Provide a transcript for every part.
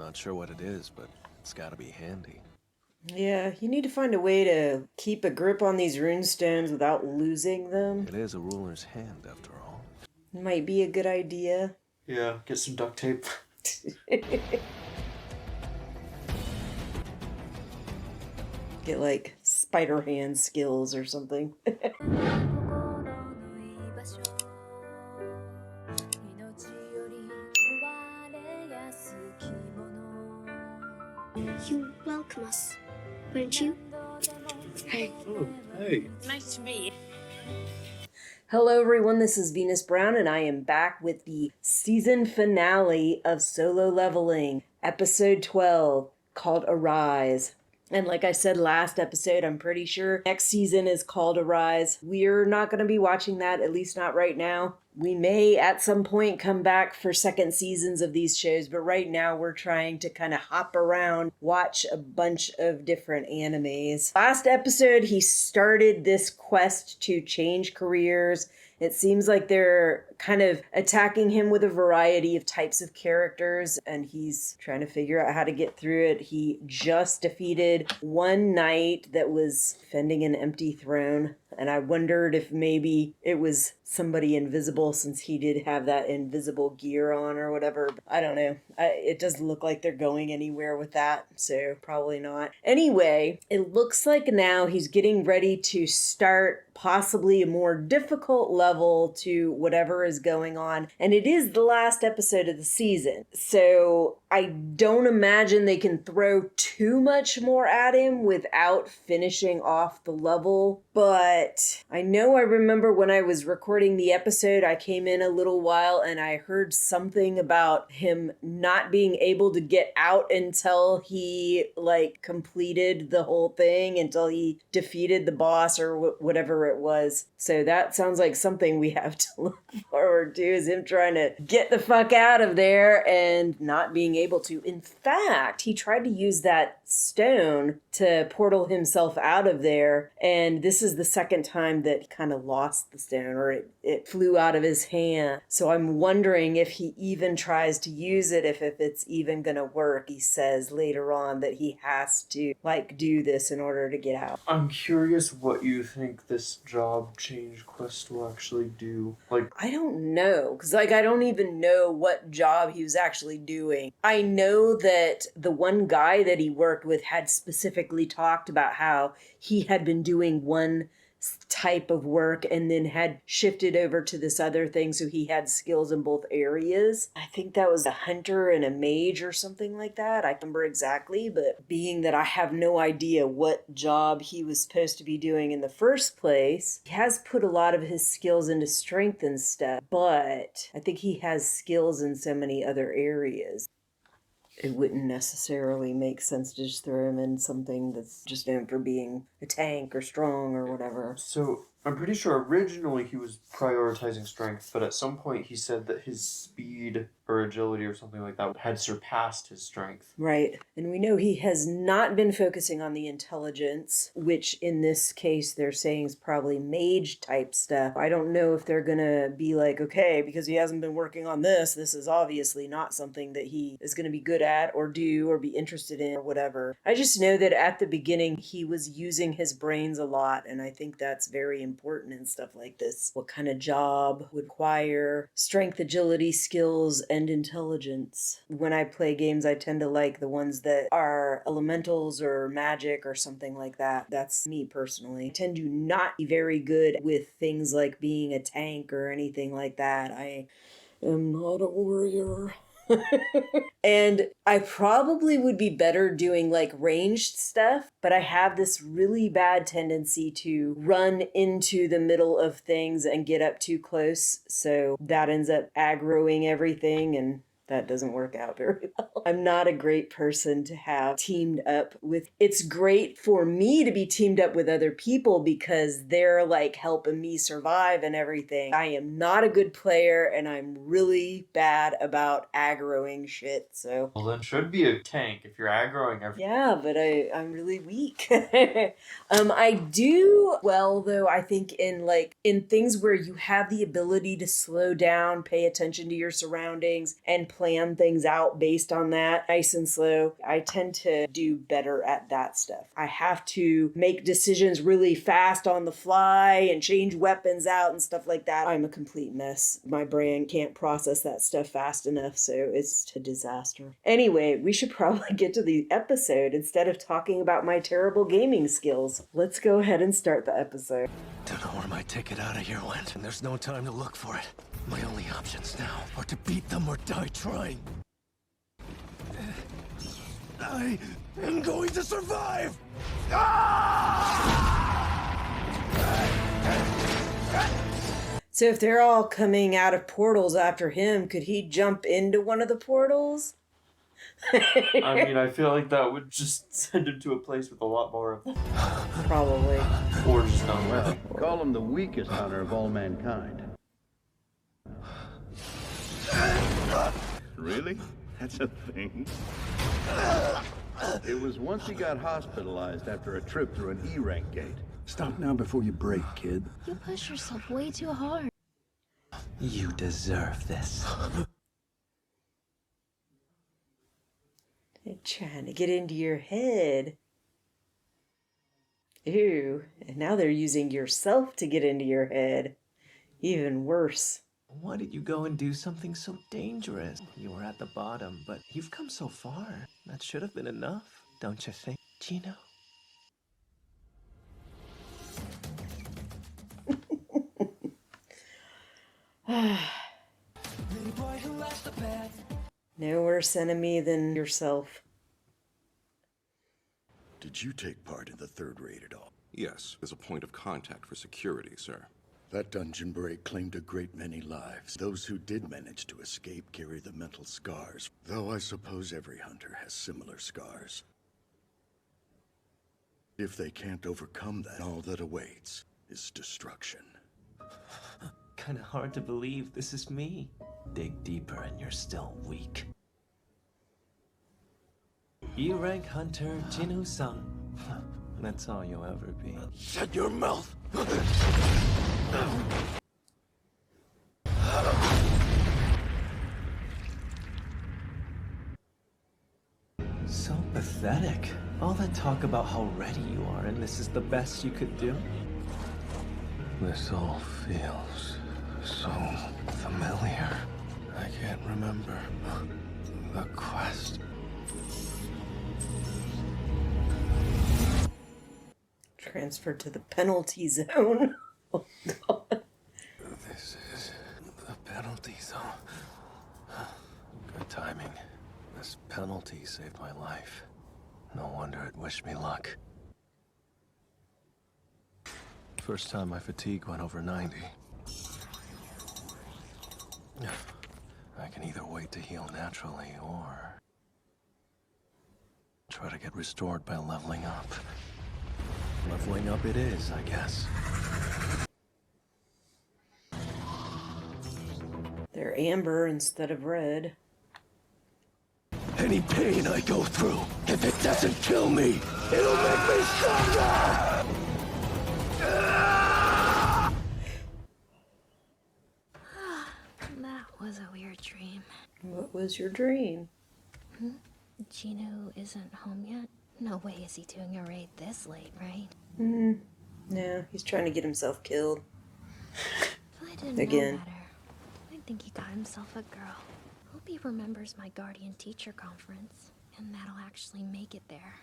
Not sure what it is, but it's gotta be handy. Yeah, you need to find a way to keep a grip on these runestones without losing them. It is a ruler's hand, after all. Might be a good idea. Yeah, get some duct tape. Get like spider hand skills or something. You welcome us, won't you? Hey. Oh, hey. Nice to meet you. Hello everyone, this is Venus Brown and I am back with the season finale of Solo Leveling, episode 12, called Arise. And like I said last episode, I'm pretty sure next season is called Arise. We're not going to be watching that, at least not right now. We may at some point come back for second seasons of these shows, but right now we're trying to kind of hop around, watch a bunch of different animes. Last episode, he started this quest to change careers. It seems like they're kind of attacking him with a variety of types of characters, and he's trying to figure out how to get through it. He just defeated one knight that was defending an empty throne, and I wondered if maybe it was somebody invisible since he did have that invisible gear on or whatever. I don't know. It doesn't look like they're going anywhere with that, so probably not. Anyway, it looks like now he's getting ready to start possibly a more difficult level to whatever is going on, and it is the last episode of the season. So I don't imagine they can throw too much more at him without finishing off the level, but I know I remember when I was recording the episode, I came in a little while and I heard something about him not being able to get out until he completed the whole thing, until he defeated the boss or whatever it was. So that sounds like something we have to look forward to, is him trying to get the fuck out of there and not being able to. In fact, he tried to use that stone to portal himself out of there, and this is the second time that he kind of lost the stone, or it flew out of his hand. So I'm wondering if he even tries to use it, if it's even gonna work. He says later on that he has to do this in order to get out. I'm curious what you think this job change quest will actually do. I don't know, because I don't even know what job he was actually doing. I know that the one guy that he worked with had specifically talked about how he had been doing one type of work and then had shifted over to this other thing, so he had skills in both areas. I think that was a hunter and a mage or something like that. I can't remember exactly, but being that I have no idea what job he was supposed to be doing in the first place, he has put a lot of his skills into strength and stuff, but I think he has skills in so many other areas. It wouldn't necessarily make sense to just throw him in something that's just known for being a tank or strong or whatever. So, I'm pretty sure originally he was prioritizing strength, but at some point he said that his speed or agility or something like that had surpassed his strength. Right. And we know he has not been focusing on the intelligence, which in this case they're saying is probably mage type stuff. I don't know if they're gonna be like, okay, because he hasn't been working on this is obviously not something that he is gonna be good at or do or be interested in or whatever. I just know that at the beginning he was using his brains a lot, and I think that's very important in stuff like this. What kind of job would require strength, agility, skills, and intelligence? When I play games, I tend to like the ones that are elementals or magic or something like that. That's me personally. I tend to not be very good with things like being a tank or anything like that. I am not a warrior. And I probably would be better doing ranged stuff, but I have this really bad tendency to run into the middle of things and get up too close. So that ends up aggroing everything, and that doesn't work out very well. I'm not a great person to have teamed up with. It's great for me to be teamed up with other people because they're helping me survive and everything. I am not a good player, and I'm really bad about aggroing shit, so. Well, then should be a tank if you're aggroing everything. Yeah, but I'm really weak. I do well though, I think in things where you have the ability to slow down, pay attention to your surroundings, and plan things out based on that, nice and slow. I tend to do better at that stuff. I have to make decisions really fast on the fly and change weapons out and stuff like that. I'm a complete mess. My brain can't process that stuff fast enough, so it's a disaster. Anyway, we should probably get to the episode instead of talking about my terrible gaming skills. Let's go ahead and start the episode. Don't know where my ticket out of here went, and there's no time to look for it. My only options now are to beat them or die trying. I am going to survive! So if they're all coming out of portals after him, could he jump into one of the portals? I mean, I feel like that would just send him to a place with a lot more of them. Probably. Or just not Well, call him the weakest hunter of all mankind. Really? That's a thing? It was once he got hospitalized after a trip through an E-rank gate. Stop now before you break, kid. You push yourself way too hard. You deserve this. They're trying to get into your head. Ew. And now they're using yourself to get into your head. Even worse. Why did you go and do something so dangerous? You were at the bottom, but you've come so far. That should have been enough, don't you think, Gino? No worse enemy than yourself. Did you take part in the third raid at all? Yes, as a point of contact for security, sir. That dungeon break claimed a great many lives. Those who did manage to escape carry the mental scars, though I suppose every hunter has similar scars. If they can't overcome that, all that awaits is destruction. Kinda hard to believe this is me. Dig deeper and you're still weak. E-rank hunter Jin Woo. That's all you'll ever be. Shut your mouth! So pathetic. All that talk about how ready you are, and this is the best you could do? This all feels so familiar. I can't remember the quest. Transferred to the penalty zone. Oh, God. This is the penalty zone. Good timing. This penalty saved my life. No wonder it wished me luck. First time my fatigue went over 90. I can either wait to heal naturally or try to get restored by leveling up. Leveling up it is, I guess. They're amber instead of red. Any pain I go through, if it doesn't kill me, it'll make me stronger! That was a weird dream. What was your dream? Gino isn't home yet? No way is he doing a raid this late, right? No, he's trying to get himself killed. If I didn't Again. know better, I think he got himself a girl. Hope he remembers my guardian teacher conference, and that'll actually make it there.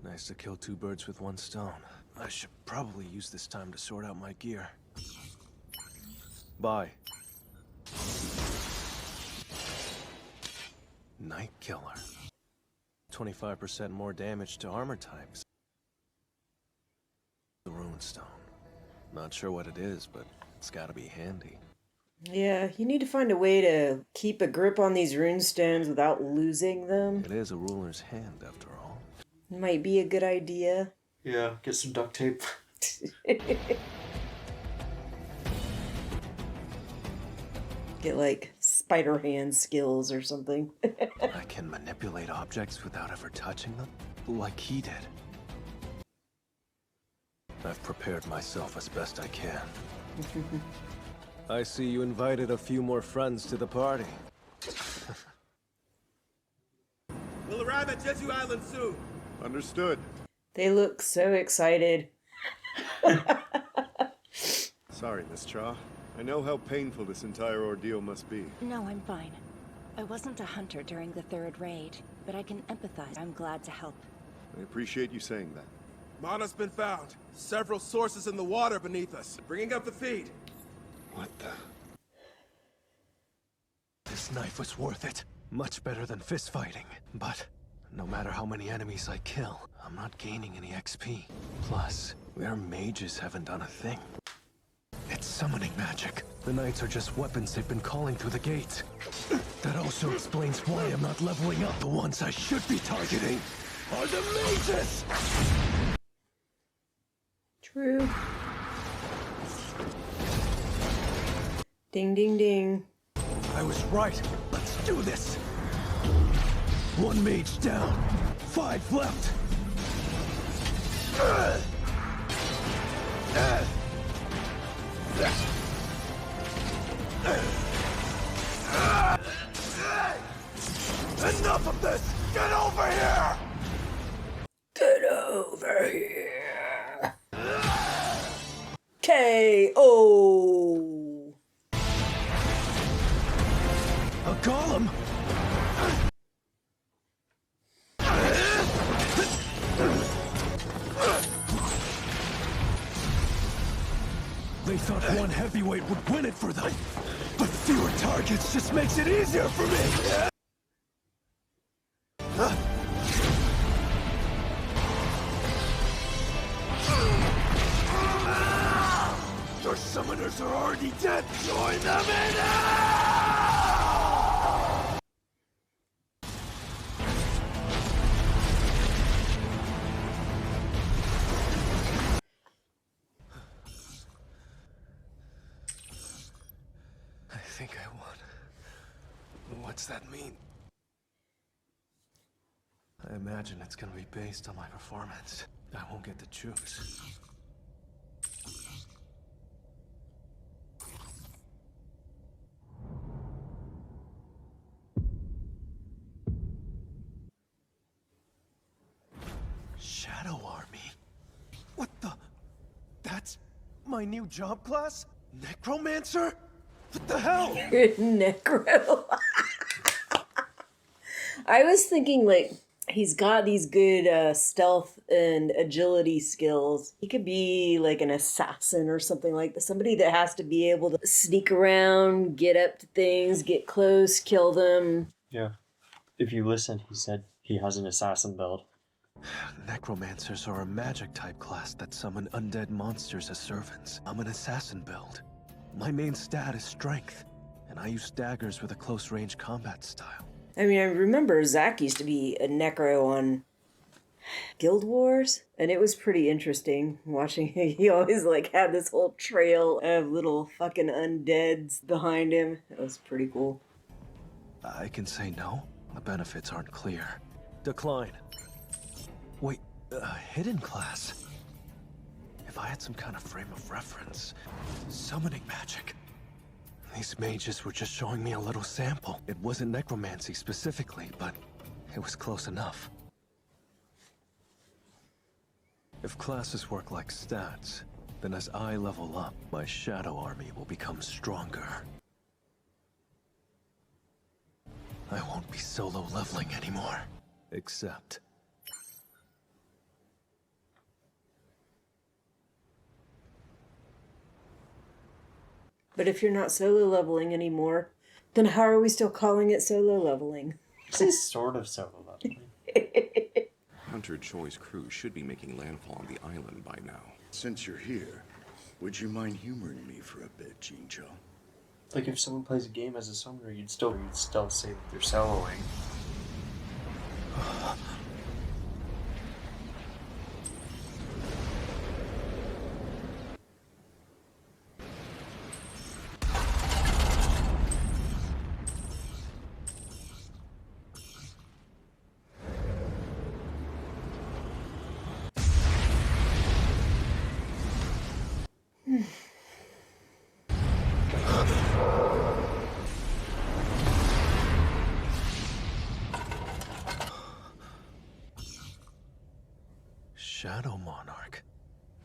Nice to kill two birds with one stone. I should probably use this time to sort out my gear. Bye. Night Killer. 25% more damage to armor types. The rune stone. Not sure what it is, but it's gotta be handy. Yeah, you need to find a way to keep a grip on these rune stones without losing them. It is a ruler's hand, after all. Might be a good idea. Yeah, get some duct tape. Get like spider hand skills or something. I can manipulate objects without ever touching them, like he did. I've prepared myself as best I can. I see you invited a few more friends to the party. We'll arrive at Jeju Island soon. Understood. They look so excited. Sorry, Miss Cha. I know how painful this entire ordeal must be. No, I'm fine. I wasn't a hunter during the third raid, but I can empathize. I'm glad to help. I appreciate you saying that. Mana's been found. Several sources in the water beneath us. Bringing up the feed. What the? This knife was worth it. Much better than fist fighting. But no matter how many enemies I kill, I'm not gaining any XP. Plus, their mages haven't done a thing. It's summoning magic. The knights are just weapons they've been calling through the gates. That also explains why I'm not leveling up. The ones I should be targeting are the mages! True. Ding, ding, ding. I was right. Let's do this. One mage down. 5 left. Enough of this! Get over here! Get over here. K.O. A golem? They thought one heavyweight would win it for them. But fewer targets just makes it easier for me! Your summoners are already dead! Join them in hell! I think I won. What's that mean? I imagine it's gonna be based on my performance. I won't get to choose. Shadow Army? What the? That's my new job class? Necromancer? What the hell? Necro. I was thinking, like, he's got these good stealth and agility skills. He could be like an assassin or something like that. Somebody that has to be able to sneak around, get up to things, get close, kill them. Yeah. If you listen, he said he has an assassin build. Necromancers are a magic type class that summon undead monsters as servants. I'm an assassin build. My main stat is strength, and I use daggers with a close range combat style. I mean, I remember Zach used to be a necro on Guild Wars, and it was pretty interesting watching. He always like had this whole trail of little fucking undeads behind him. It was pretty cool. I can say no. The benefits aren't clear. Decline. Wait, hidden class? If I had some kind of frame of reference, summoning magic. These mages were just showing me a little sample. It wasn't necromancy specifically, but it was close enough. If classes work like stats, then as I level up, my shadow army will become stronger. I won't be solo leveling anymore. Except... But if you're not solo leveling anymore, then how are we still calling it solo leveling? This is sort of solo leveling. Hunter Choi's crew should be making landfall on the island by now. Since you're here, would you mind humoring me for a bit, Jin-cho? Like if someone plays a game as a summoner, you'd still say that they're soloing. Monarch.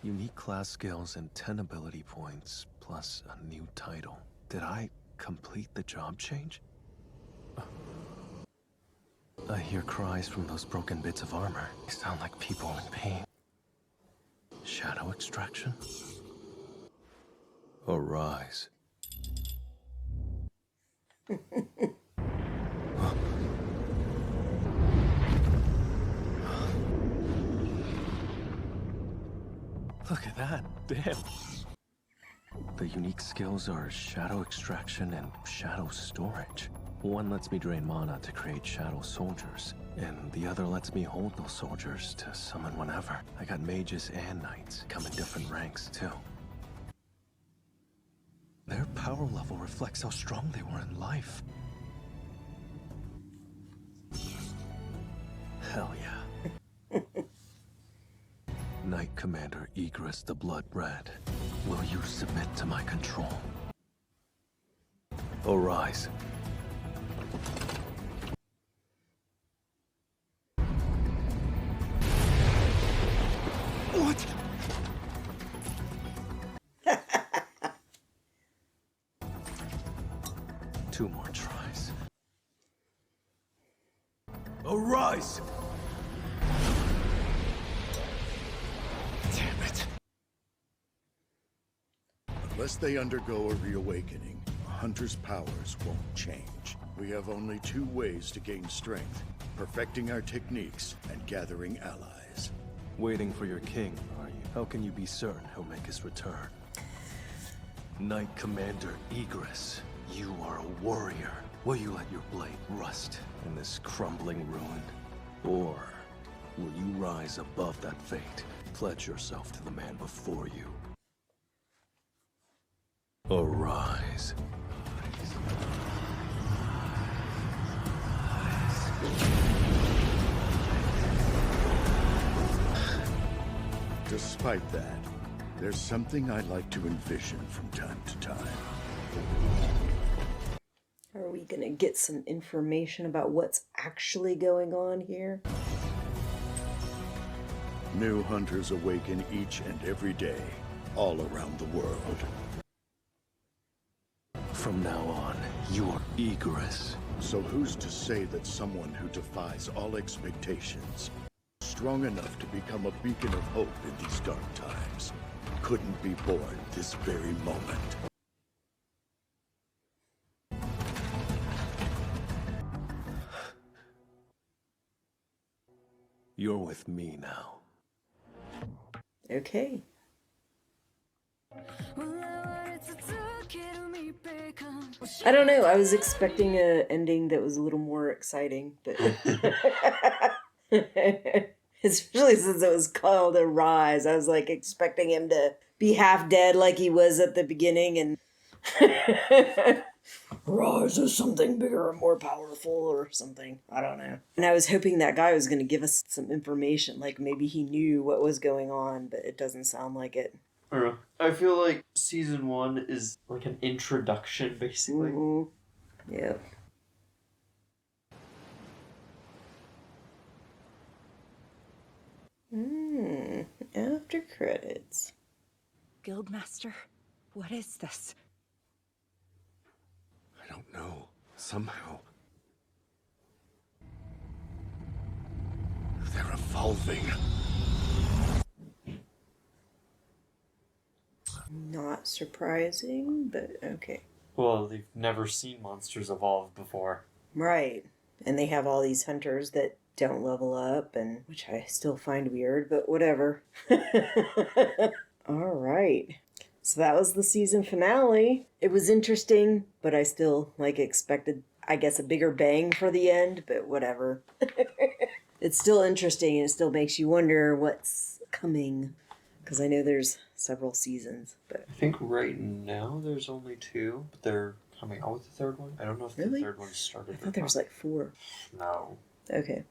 Unique class skills and 10 ability points, plus a new title. Did I complete the job change? I hear cries from those broken bits of armor. They sound like people in pain. Shadow extraction? Arise. Look at that. Damn. The unique skills are shadow extraction and shadow storage. One lets me drain mana to create shadow soldiers, and the other lets me hold those soldiers to summon whenever. I got mages and knights, come in different ranks too. Their power level reflects how strong they were in life. Hell yeah. Knight Commander Egress the Blood Red, will you submit to my control? Arise. What? Two more tries. Arise! Damn it. Unless they undergo a reawakening, a hunter's powers won't change. We have only two ways to gain strength: perfecting our techniques and gathering allies. Waiting for your king, are you? How can you be certain he'll make his return? Knight Commander Egress, you are a warrior. Will you let your blade rust in this crumbling ruin? Or will you rise above that fate? Pledge yourself to the man before you. Arise. Despite that, there's something I like to envision from time to time. Are we gonna get some information about what's actually going on here? New hunters awaken each and every day, all around the world. From now on, you are Egress. So who's to say that someone who defies all expectations, strong enough to become a beacon of hope in these dark times, couldn't be born this very moment? You're with me now. Okay. I don't know. I was expecting an ending that was a little more exciting, but especially since it was called Arise, I was like expecting him to be half dead like he was at the beginning, and Rise is something bigger and more powerful or something. I don't know. And I was hoping that guy was going to give us some information, like maybe he knew what was going on, but it doesn't sound like it. I don't know. I feel like season 1 is like an introduction, basically. Mm-hmm. Yep. After credits. Guildmaster, what is this? I don't know. Somehow. They're evolving. Not surprising, but okay. Well, they've never seen monsters evolve before. Right. And they have all these hunters that don't level up, and which I still find weird, but whatever. All right. So that was the season finale. It was interesting, but I still expected, I guess, a bigger bang for the end, but whatever. It's still interesting, and it still makes you wonder what's coming, because I know there's several seasons. But I think right now there's only 2, but they're coming out with the 3rd one. I don't know if Really? the 3rd one started. I thought there was 4. No. Okay.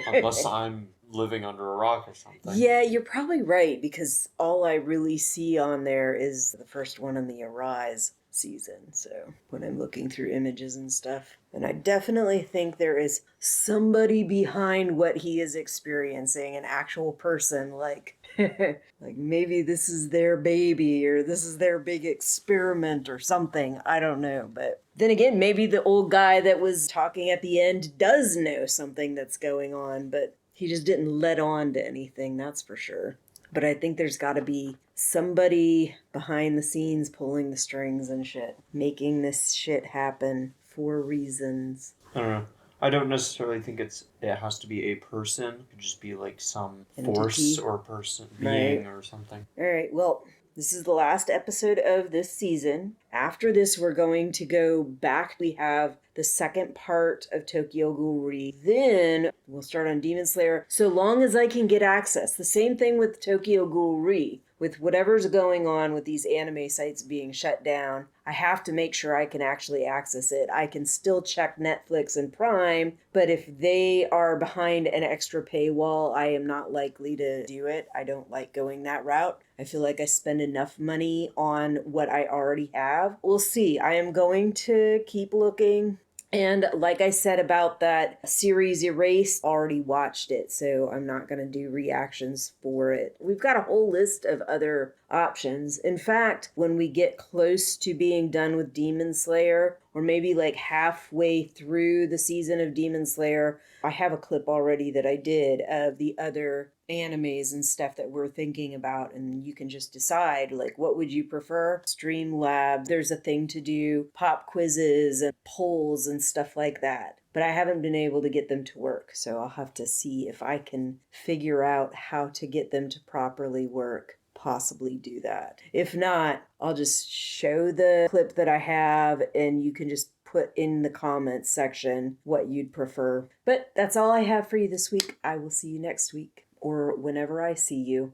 Unless I'm living under a rock or something. Yeah, you're probably right, because all I really see on there is the first one in the Arise. season. So when I'm looking through images and stuff, and I definitely think there is somebody behind what he is experiencing, an actual person, like like maybe this is their baby or this is their big experiment or something. I don't know. But then again, maybe the old guy that was talking at the end does know something that's going on, but he just didn't let on to anything, that's for sure. But I think there's got to be somebody behind the scenes pulling the strings and shit, making this shit happen for reasons. I don't know. I don't necessarily think it has to be a person. It could just be like some Entity. force or person, being or something. All right, well, this is the last episode of this season. After this, we're going to go back. We have the second part of Tokyo Ghoul. Then we'll start on Demon Slayer, so long as I can get access. The same thing with Tokyo Ghoul. With whatever's going on with these anime sites being shut down, I have to make sure I can actually access it. I can still check Netflix and Prime, but if they are behind an extra paywall, I am not likely to do it. I don't like going that route. I feel like I spend enough money on what I already have. We'll see. I am going to keep looking. And like I said about that series Erased, already watched it, so I'm not going to do reactions for it. We've got a whole list of other options. In fact, when we get close to being done with Demon Slayer, or maybe like halfway through the season of Demon Slayer, I have a clip already that I did of the other animes and stuff that we're thinking about, and you can just decide, like, what would you prefer? Streamlabs, there's a thing to do, pop quizzes and polls and stuff like that. But I haven't been able to get them to work, so I'll have to see if I can figure out how to get them to properly work. Possibly do that. If not, I'll just show the clip that I have and you can just put in the comments section what you'd prefer. But that's all I have for you this week. I will see you next week or whenever I see you.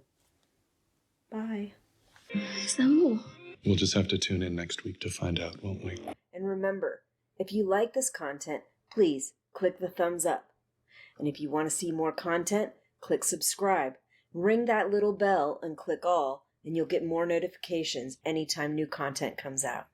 Bye. We'll just have to tune in next week to find out, won't we? And remember, if you like this content, please click the thumbs up. And if you want to see more content, click subscribe. Ring that little bell and click all, and you'll get more notifications anytime new content comes out.